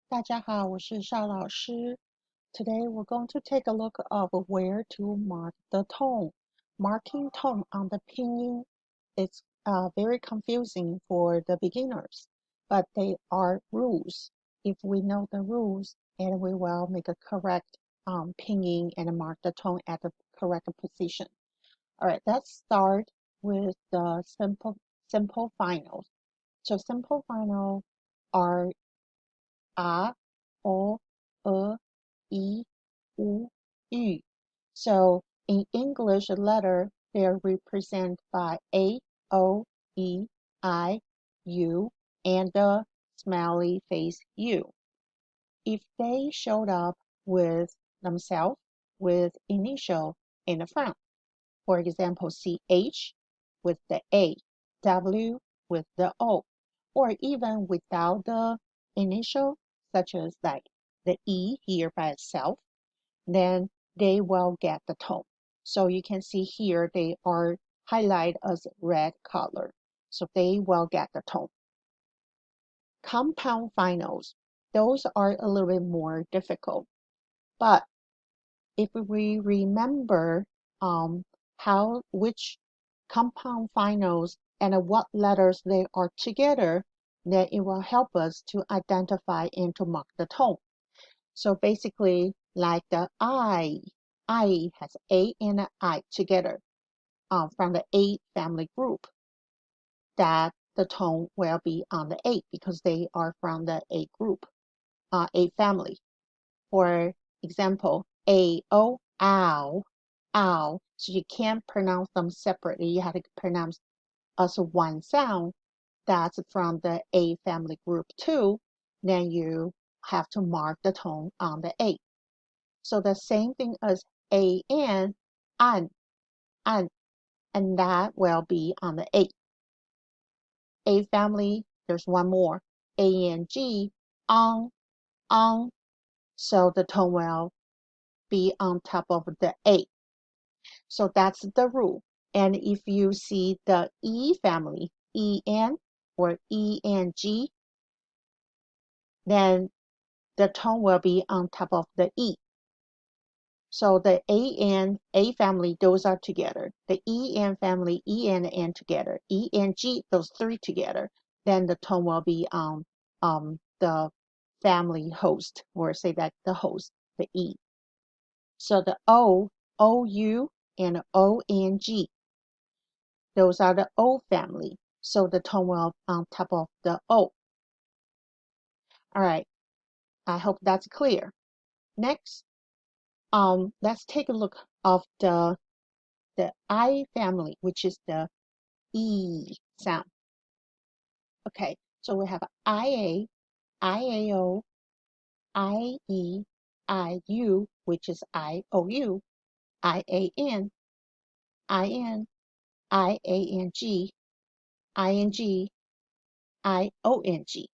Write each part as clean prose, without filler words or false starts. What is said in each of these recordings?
大家好，我是邵老师。Today we're going to take a look of where to mark the tone. Marking tone on the pinyin is very confusing for the beginners, but they are rules. If we know the rules, and we will make a correct pinyin and mark the tone at the correct position. All right, let's start with the simple finals. So simple final are a, o, e, u, ü. So in English letter, they're represented by a, o, e, I, u, and the smiley face u. If they showed up with themselves with initial in the front, for example, ch with the a, w with the o, or even without the initial, such as like the E here by itself, then they will get the tone. So you can see here they are highlighted as red color. So they will get the tone. Compound finals, those are a little bit more difficult. But if we remember which compound finals and what letters they are together, then it will help us to identify and to mark the tone. So basically, like the I has A and an I together from the A family group, that the tone will be on the A because they are from the A group, A family. For example, A, O, ow, ow. So you can't pronounce them separately. You have to pronounce as one sound. That's from the A family group too. Then you have to mark the tone on the A. So the same thing as A and an, an, and that will be on the A. A family, there's one more. A and G, on, on. So the tone will be on top of the A. So that's the rule. And if you see the E family, EN or ENG, then the tone will be on top of the E. So the A family, those are together. The EN family, E and N together. ENG, those three together. Then the tone will be on the family host, or say that the host, the E. So the O, OU, and ONG, those are the O family. So the tone will on top of the O. All right, I hope that's clear. Next, let's take a look of the I family, which is the E sound. Okay, so we have IA, IAO, IE, IU, which is IOU, IAN, IN, IANG, ING, IONG.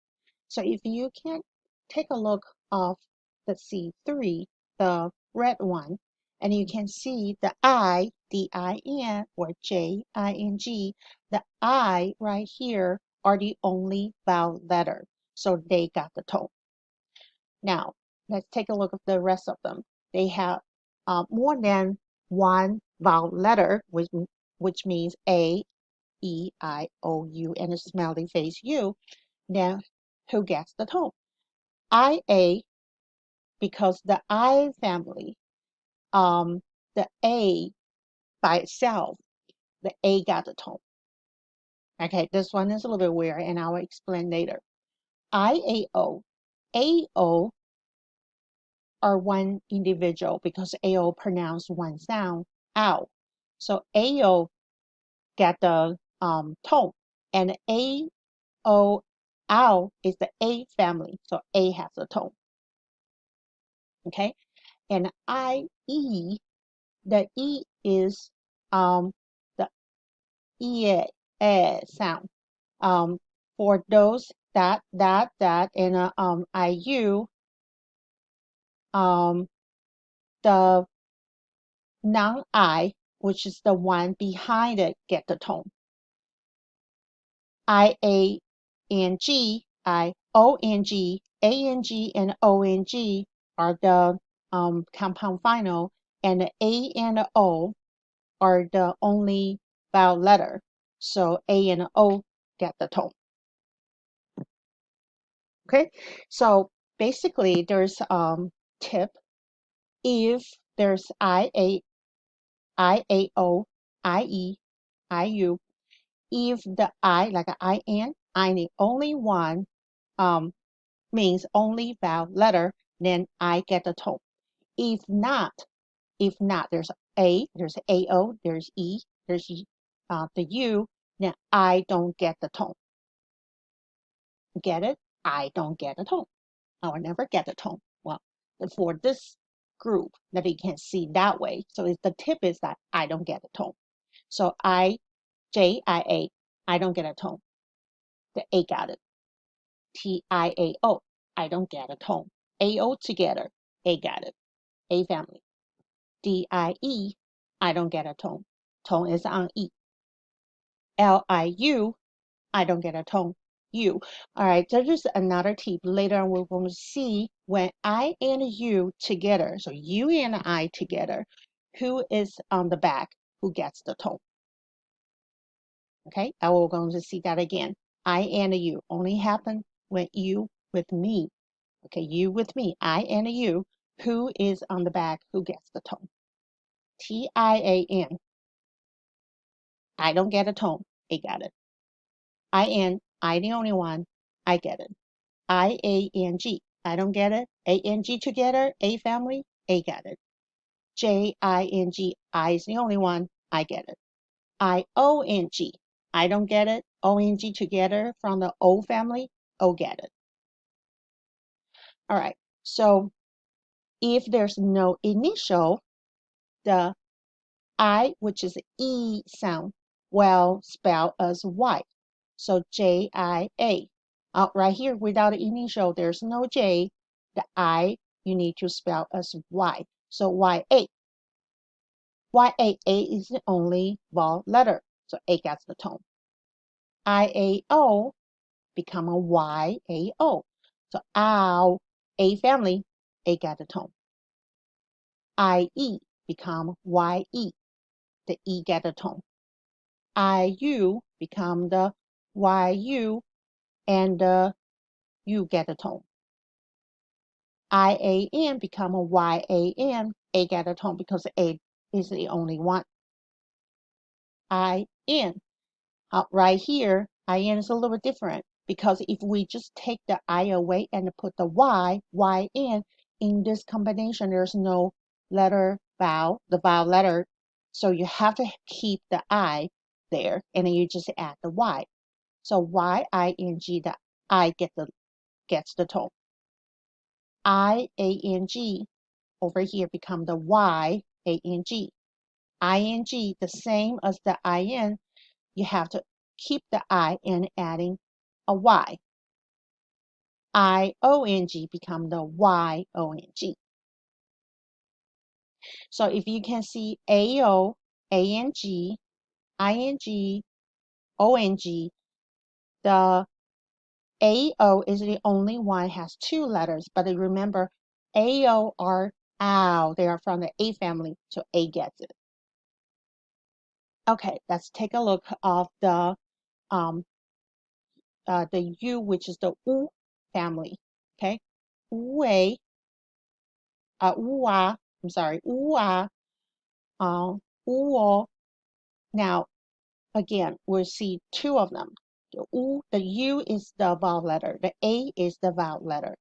So if you can take a look of the C3, the red one, and you can see the I, DIN, or JING, the I right here are the only vowel letter. So they got the tone. Now, let's take a look at the rest of them. They have more than one vowel letter, which means A, E, I, O, U, and a smiley face U. Then who gets the tone? IA, because the I family, the A by itself, the A got the tone. Okay, this one is a little bit weird, and I will explain later. IAO, AO are one individual because AO pronounced one sound, ow. So AO get the tone, and AO, ow is the A family, so A has the tone. Okay, and IE, the E is the E sound. For those that, and IU, the non-I, which is the one behind it, get the tone. IANG, I-O-N-G, A-N-G, and O-N-G are the compound final, and the A and the O are the only vowel letter. So A and O get the tone. Okay, so basically there's tip. If there's I-A, I-A-O, I-E, I-U, if the I, like I-N, I the only one means only vowel letter, then I get the tone. If not, there's A, there's A-O, there's E, there's the U, then I don't get the tone. Get it? I don't get a tone. I will never get a tone. Well, for this group that you can see that way. So the tip is that I don't get a tone. So J-I-A, I don't get a tone. The A got it. T-I-A-O, I don't get a tone. A-O together, A got it. A family. D-I-E, I don't get a tone. Tone is on E. L-I-U, I don't get a tone. U. All right, so just another tip. Later on, we're going to see when I and U together, so you and I together, who is on the back, who gets the tone. Okay, and we're going to see that again. I and you only happen when you with me. Okay, you with me, I and you, who is on the back, who gets the tone. T-I-A-N, I don't get a tone, A got it. I-N, I the only one, I get it. I-A-N-G, I don't get it. A-N-G together, A family, A got it. J-I-N-G, I is the only one, I get it. I-O-N-G, I don't get it. O-N-G together from the O family, O get it. All right, so if there's no initial, the I, which is E sound, will spell as Y. So J-I-A. Right here, without an initial, there's no J. The I, you need to spell as Y. So Y-A. Y-A, A is the only vowel letter. So A gets the tone. I-A-O become a Y-A-O. So ow, A family, A got the tone. I-E become Y-E. The E get the tone. I-U become the Y-U, and the U get the tone. I-A-N become a Y-A-N, A get a tone because A is the only one. I-N. Right here, I-N is a little bit different because if we just take the I away and put the Y, Y-N, in this combination, there's no letter vowel, the vowel letter. So you have to keep the I there, and then you just add the Y. So Y-I-N-G, the I gets the tone. I-A-N-G over here become the Y-A-N-G. I-N-G, the same as the I-N, you have to keep the I and adding a Y. I-O-N-G become the Y-O-N-G. So if you can see A-O, A-N-G, I-N-G, O-N-G, the A-O is the only one has two letters, but remember, A-O are ow. They are from the A family, so A gets it. Okay, let's take a look of the U, which is the U family. Okay, Wu, Ua, I'm sorry, Ua, Uo. Now, again, we'll see two of them. The U is the vowel letter. The A is the vowel letter.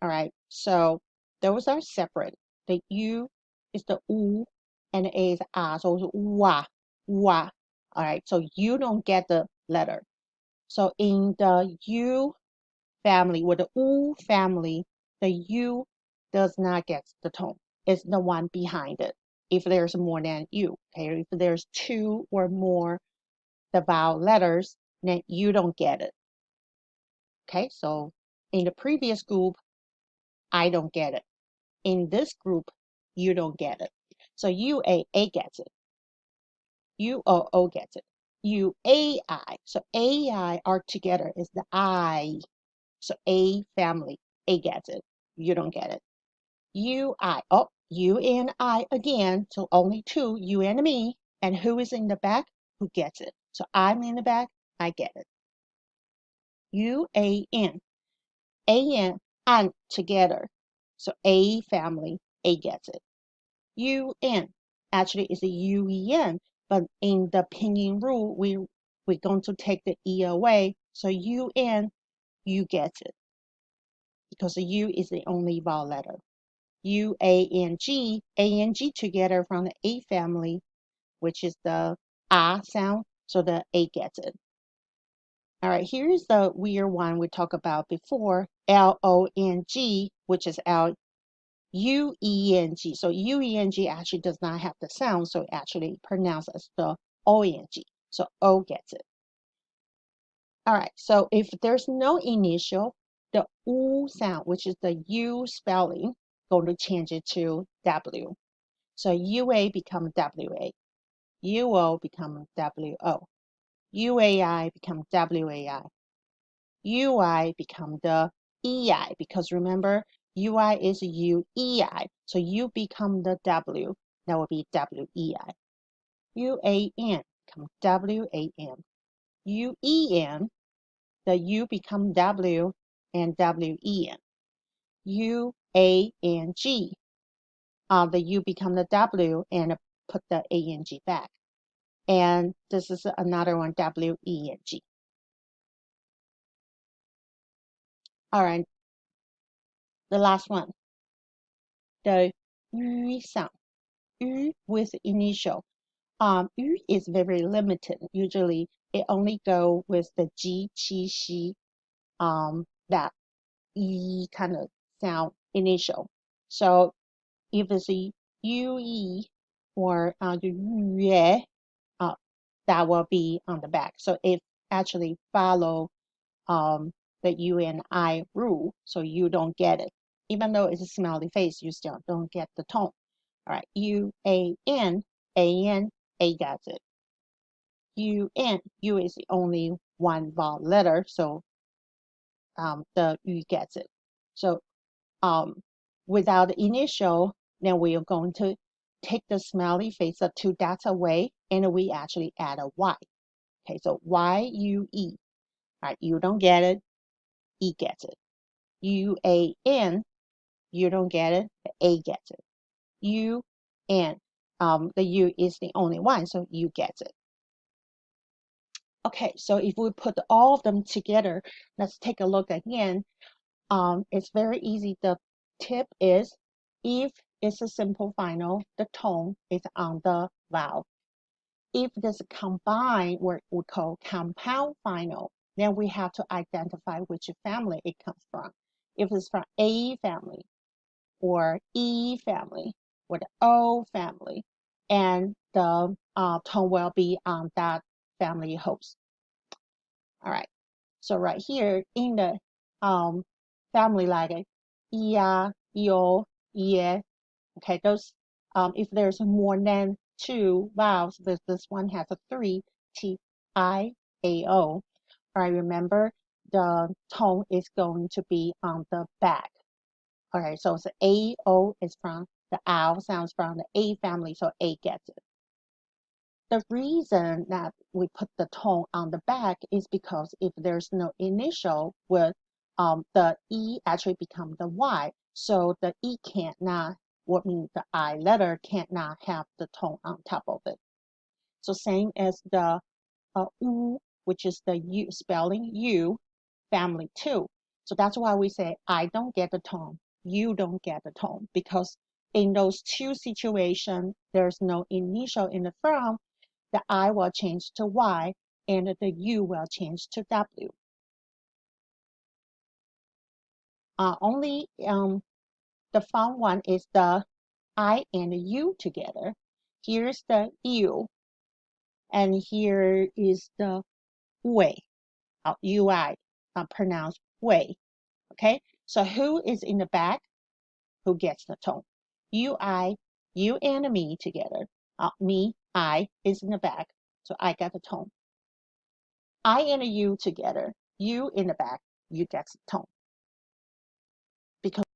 All right, so those are separate. The U is the U, and the A is A. So it's Ua, Ua. All right, so you don't get the letter. So in the U family, with the U family, the U does not get the tone. It's the one behind it. If there's more than U, okay, if there's two or more the vowel letters, then you don't get it. Okay, so in the previous group, I don't get it. In this group, you don't get it. So A gets it. O gets it. I. So AI are together is the I. So A family, A gets it. You don't get it. You, I. Oh, you and I again. So only two, you and me. And who is in the back? Who gets it? So I'm in the back, I get it. U-A-N. A-N, and together. So A family, A gets it. U-N. Actually, it's a U-E-N. But in the pinyin rule, we're going to take the E away. So U-N, you get it. Because the U is the only vowel letter. U-A-N-G, A-N-G together from the A family, which is the ah sound, so the A gets it. All right, here's the weird one we talked about before, L-O-N-G, which is L-U-E-N-G. So U-E-N-G actually does not have the sound, so it actually pronounced as the O-N-G. So O gets it. All right, so if there's no initial, the U sound, which is the U spelling, going to change it to W. So UA become WA, UO become WO, UAI become WAI, UI become the EI, because remember, UI is UEI, so U become the W, that will be WEI. UAN become WAN. UEN, the U become W and WEN. UANG, the U become the W and put the ANG back. And this is another one, WENG. All right, the last one, the U sound. U with initial. U is very limited. Usually, it only go with the G, Chi, Shi, that E kind of sound initial. So if it's a UE or the Yue, that will be on the back. So it actually follow the U and I rule, so you don't get it. Even though it's a smiley face, you still don't get the tone. All right, U-A-N, A-N, A gets it. U-N, U is the only one vowel letter, so the U gets it. So without the initial, then we are going to take the smiley face of two dots away, and we actually add a Y. Okay, so Y-U-E. All right, you don't get it, E gets it. U-A-N, you don't get it, the A gets it. U-N, the U is the only one, so U gets it. Okay, so if we put all of them together, let's take a look again. It's very easy. The tip is if it's a simple final, the tone is on the vowel. If there's a combined, what we call compound final, then we have to identify which family it comes from. If it's from A family or E family or the O family, and the tone will be on that family host. All right. So right here in the family like Ia, Io, Ie, okay, those if there's more than two vowels, this one has a three, T, I, A, O. All right, remember the tone is going to be on the back. Okay, so it's A, O is from the owl sounds from the A family, so A gets it. The reason that we put the tone on the back is because if there's no initial, with the E actually become the Y. So the E can't not, what means the I letter can't not have the tone on top of it. So same as the U, which is the U spelling U family too. So that's why we say I don't get the tone, you don't get the tone, because in those two situations, there's no initial in the front, the I will change to Y and the U will change to W. Only the fun one is the I and the U together. Here's the U, and here is the Wei, UI, pronounced Wei. Okay, so who is in the back? Who gets the tone? UI, you and me together. Me, I is in the back, so I got the tone. I and you together. You in the back, you get the tone. because